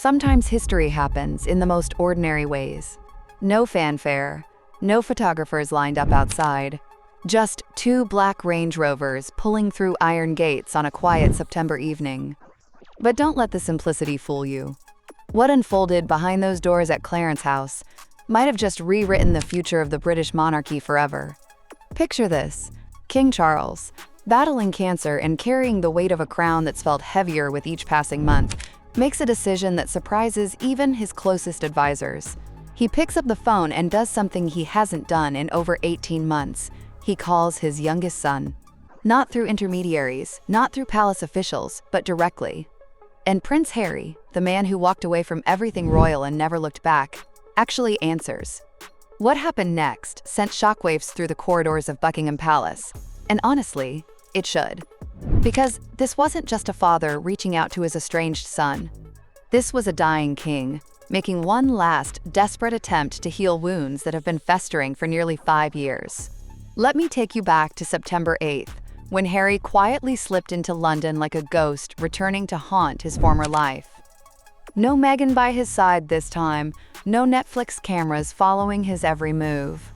Sometimes history happens in the most ordinary ways. No fanfare, no photographers lined up outside, just two black Range Rovers pulling through iron gates on a quiet September evening. But don't let the simplicity fool you. What unfolded behind those doors at Clarence House might have just rewritten the future of the British monarchy forever. Picture this: King Charles, battling cancer and carrying the weight of a crown that's felt heavier with each passing month, makes a decision that surprises even his closest advisors. He picks up the phone and does something he hasn't done in over 18 months. He calls his youngest son. Not through intermediaries, not through palace officials, but directly. And Prince Harry, the man who walked away from everything royal and never looked back, actually answers. What happened next sent shockwaves through the corridors of Buckingham Palace. And honestly, it should. Because this wasn't just a father reaching out to his estranged son. This was a dying king, making one last, desperate attempt to heal wounds that have been festering for nearly 5 years. Let me take you back to September 8th, when Harry quietly slipped into London like a ghost returning to haunt his former life. No Meghan by his side this time, no Netflix cameras following his every move.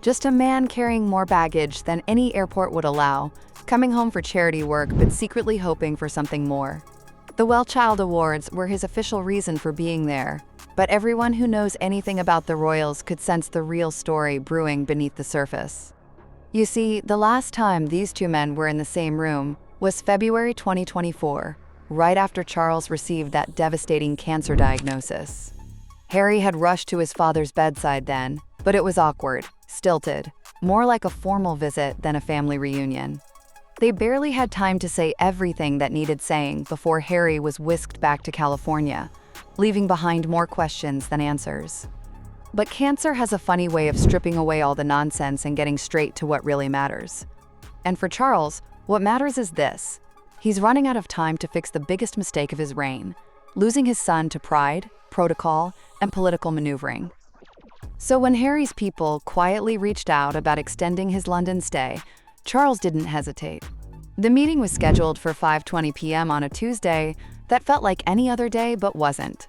Just a man carrying more baggage than any airport would allow, coming home for charity work but secretly hoping for something more. The Well Child Awards were his official reason for being there, but everyone who knows anything about the royals could sense the real story brewing beneath the surface. You see, the last time these two men were in the same room was February 2024, right after Charles received that devastating cancer diagnosis. Harry had rushed to his father's bedside then, but it was awkward, stilted, more like a formal visit than a family reunion. They barely had time to say everything that needed saying before Harry was whisked back to California, leaving behind more questions than answers. But cancer has a funny way of stripping away all the nonsense and getting straight to what really matters. And for Charles, what matters is this: he's running out of time to fix the biggest mistake of his reign, losing his son to pride, protocol, and political maneuvering. So when Harry's people quietly reached out about extending his London stay, Charles didn't hesitate. The meeting was scheduled for 5:20 p.m. on a Tuesday that felt like any other day but wasn't.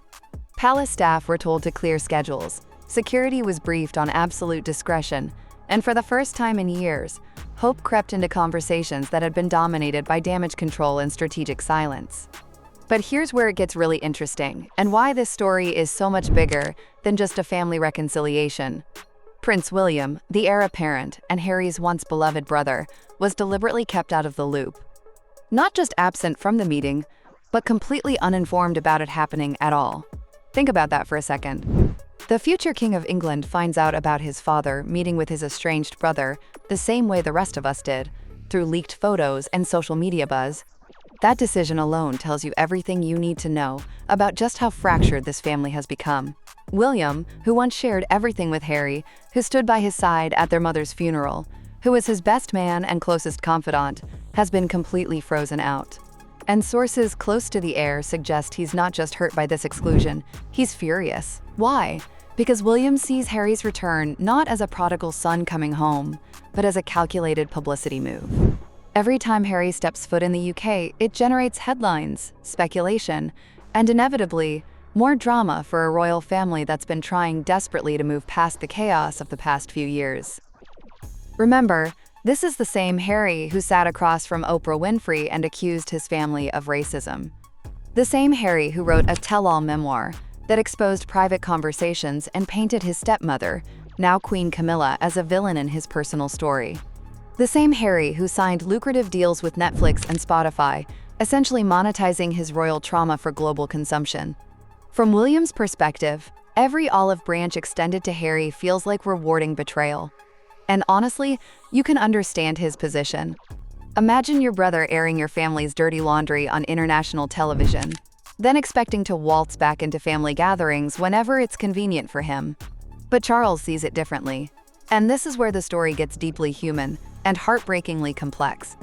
Palace staff were told to clear schedules, security was briefed on absolute discretion, and for the first time in years, hope crept into conversations that had been dominated by damage control and strategic silence. But here's where it gets really interesting, and why this story is so much bigger than just a family reconciliation. Prince William, the heir apparent and Harry's once beloved brother, was deliberately kept out of the loop. Not just absent from the meeting, but completely uninformed about it happening at all. Think about that for a second. The future King of England finds out about his father meeting with his estranged brother the same way the rest of us did, through leaked photos and social media buzz. That decision alone tells you everything you need to know about just how fractured this family has become. William, who once shared everything with Harry, who stood by his side at their mother's funeral, who was his best man and closest confidant, has been completely frozen out. And sources close to the heir suggest he's not just hurt by this exclusion, he's furious. Why? Because William sees Harry's return not as a prodigal son coming home, but as a calculated publicity move. Every time Harry steps foot in the UK, it generates headlines, speculation, and inevitably, more drama for a royal family that's been trying desperately to move past the chaos of the past few years. Remember, this is the same Harry who sat across from Oprah Winfrey and accused his family of racism. The same Harry who wrote a tell-all memoir that exposed private conversations and painted his stepmother, now Queen Camilla, as a villain in his personal story. The same Harry who signed lucrative deals with Netflix and Spotify, essentially monetizing his royal trauma for global consumption. From William's perspective, every olive branch extended to Harry feels like rewarding betrayal. And honestly, you can understand his position. Imagine your brother airing your family's dirty laundry on international television, then expecting to waltz back into family gatherings whenever it's convenient for him. But Charles sees it differently. And this is where the story gets deeply human and heartbreakingly complex.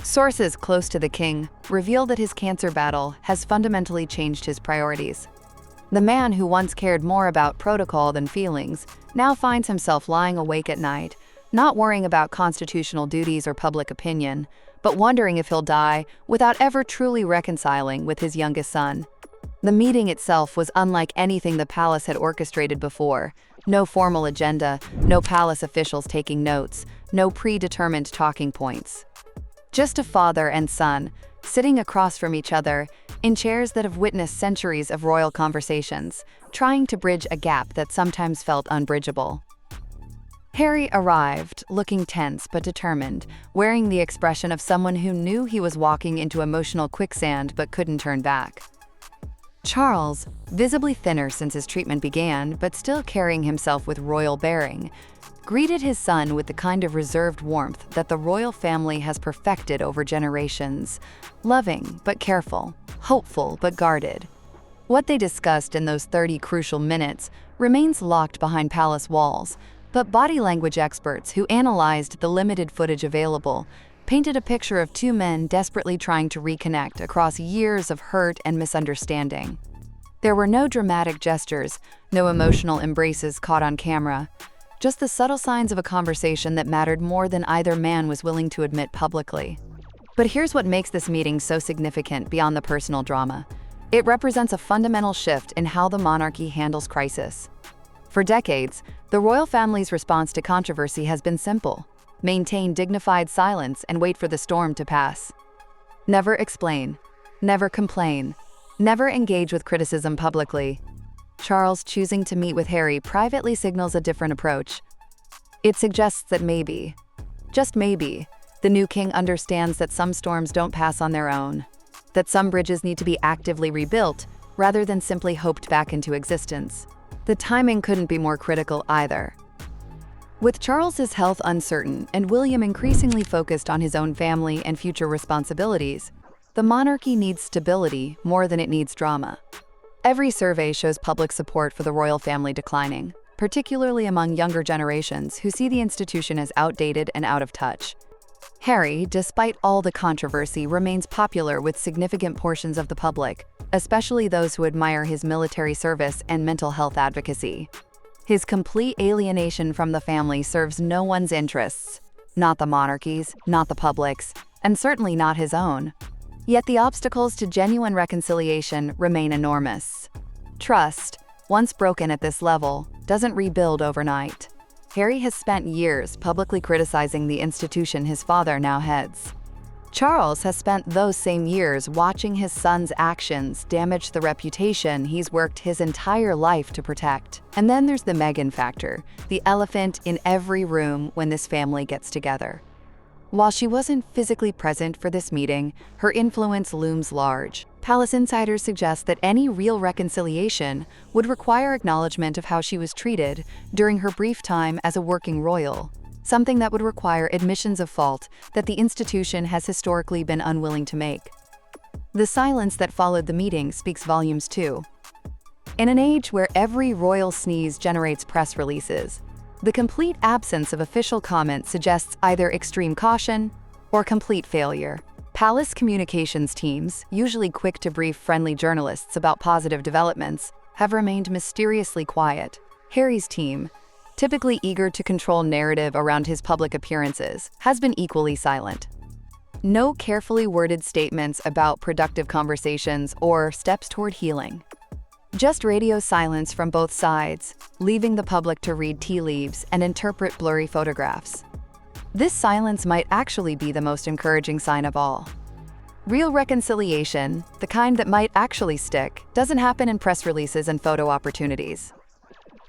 Sources close to the king reveal that his cancer battle has fundamentally changed his priorities. The man who once cared more about protocol than feelings now finds himself lying awake at night, not worrying about constitutional duties or public opinion, but wondering if he'll die without ever truly reconciling with his youngest son. The meeting itself was unlike anything the palace had orchestrated before. No formal agenda, no palace officials taking notes, no predetermined talking points. Just a father and son, sitting across from each other, in chairs that have witnessed centuries of royal conversations, trying to bridge a gap that sometimes felt unbridgeable. Harry arrived, looking tense but determined, wearing the expression of someone who knew he was walking into emotional quicksand but couldn't turn back. Charles, visibly thinner since his treatment began, but still carrying himself with royal bearing, greeted his son with the kind of reserved warmth that the royal family has perfected over generations, loving but careful, hopeful but guarded. What they discussed in those 30 crucial minutes remains locked behind palace walls, but body language experts who analyzed the limited footage available painted a picture of two men desperately trying to reconnect across years of hurt and misunderstanding. There were no dramatic gestures, no emotional embraces caught on camera, just the subtle signs of a conversation that mattered more than either man was willing to admit publicly. But here's what makes this meeting so significant beyond the personal drama. It represents a fundamental shift in how the monarchy handles crisis. For decades, the royal family's response to controversy has been simple: maintain dignified silence and wait for the storm to pass. Never explain, never complain, never engage with criticism publicly. Charles choosing to meet with Harry privately signals a different approach. It suggests that maybe, just maybe, the new king understands that some storms don't pass on their own, that some bridges need to be actively rebuilt rather than simply hoped back into existence. The timing couldn't be more critical either. With Charles's health uncertain and William increasingly focused on his own family and future responsibilities, the monarchy needs stability more than it needs drama. Every survey shows public support for the royal family declining, particularly among younger generations who see the institution as outdated and out of touch. Harry, despite all the controversy, remains popular with significant portions of the public, especially those who admire his military service and mental health advocacy. His complete alienation from the family serves no one's interests, not the monarchy's, not the public's, and certainly not his own. Yet the obstacles to genuine reconciliation remain enormous. Trust, once broken at this level, doesn't rebuild overnight. Harry has spent years publicly criticizing the institution his father now heads. Charles has spent those same years watching his son's actions damage the reputation he's worked his entire life to protect. And then there's the Meghan factor, the elephant in every room when this family gets together. While she wasn't physically present for this meeting, her influence looms large. Palace insiders suggest that any real reconciliation would require acknowledgement of how she was treated during her brief time as a working royal, something that would require admissions of fault that the institution has historically been unwilling to make. The silence that followed the meeting speaks volumes too. In an age where every royal sneeze generates press releases, the complete absence of official comment suggests either extreme caution or complete failure. Palace communications teams, usually quick to brief friendly journalists about positive developments, have remained mysteriously quiet. Harry's team, typically eager to control narrative around his public appearances, has been equally silent. No carefully worded statements about productive conversations or steps toward healing. Just radio silence from both sides, leaving the public to read tea leaves and interpret blurry photographs. This silence might actually be the most encouraging sign of all. Real reconciliation, the kind that might actually stick, doesn't happen in press releases and photo opportunities.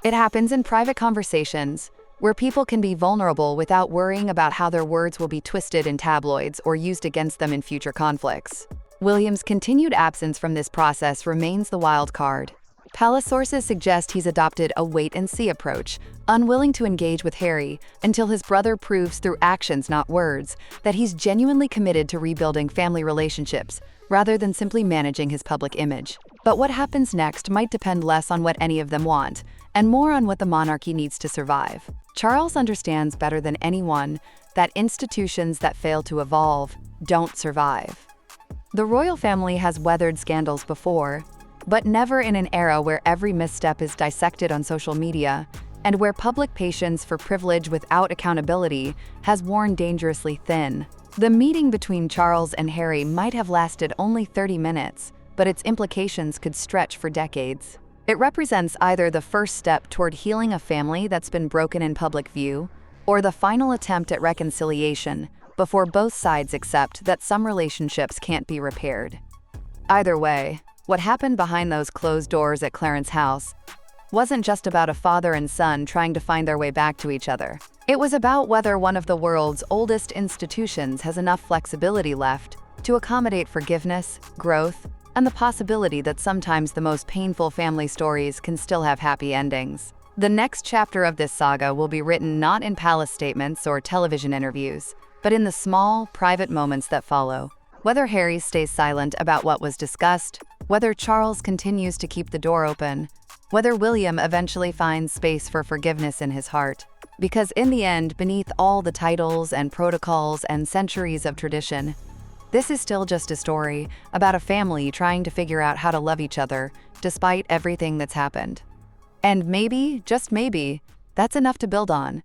It happens in private conversations, where people can be vulnerable without worrying about how their words will be twisted in tabloids or used against them in future conflicts. William's continued absence from this process remains the wild card. Palace sources suggest he's adopted a wait-and-see approach, unwilling to engage with Harry until his brother proves through actions, not words, that he's genuinely committed to rebuilding family relationships, rather than simply managing his public image. But what happens next might depend less on what any of them want, and more on what the monarchy needs to survive. Charles understands better than anyone that institutions that fail to evolve don't survive. The royal family has weathered scandals before, but never in an era where every misstep is dissected on social media and where public patience for privilege without accountability has worn dangerously thin. The meeting between Charles and Harry might have lasted only 30 minutes, but its implications could stretch for decades. It represents either the first step toward healing a family that's been broken in public view, or the final attempt at reconciliation before both sides accept that some relationships can't be repaired. Either way, what happened behind those closed doors at Clarence House wasn't just about a father and son trying to find their way back to each other. It was about whether one of the world's oldest institutions has enough flexibility left to accommodate forgiveness, growth, and the possibility that sometimes the most painful family stories can still have happy endings. The next chapter of this saga will be written not in palace statements or television interviews, but in the small, private moments that follow. Whether Harry stays silent about what was discussed, whether Charles continues to keep the door open, whether William eventually finds space for forgiveness in his heart. Because in the end, beneath all the titles and protocols and centuries of tradition, this is still just a story about a family trying to figure out how to love each other despite everything that's happened. And maybe, just maybe, that's enough to build on.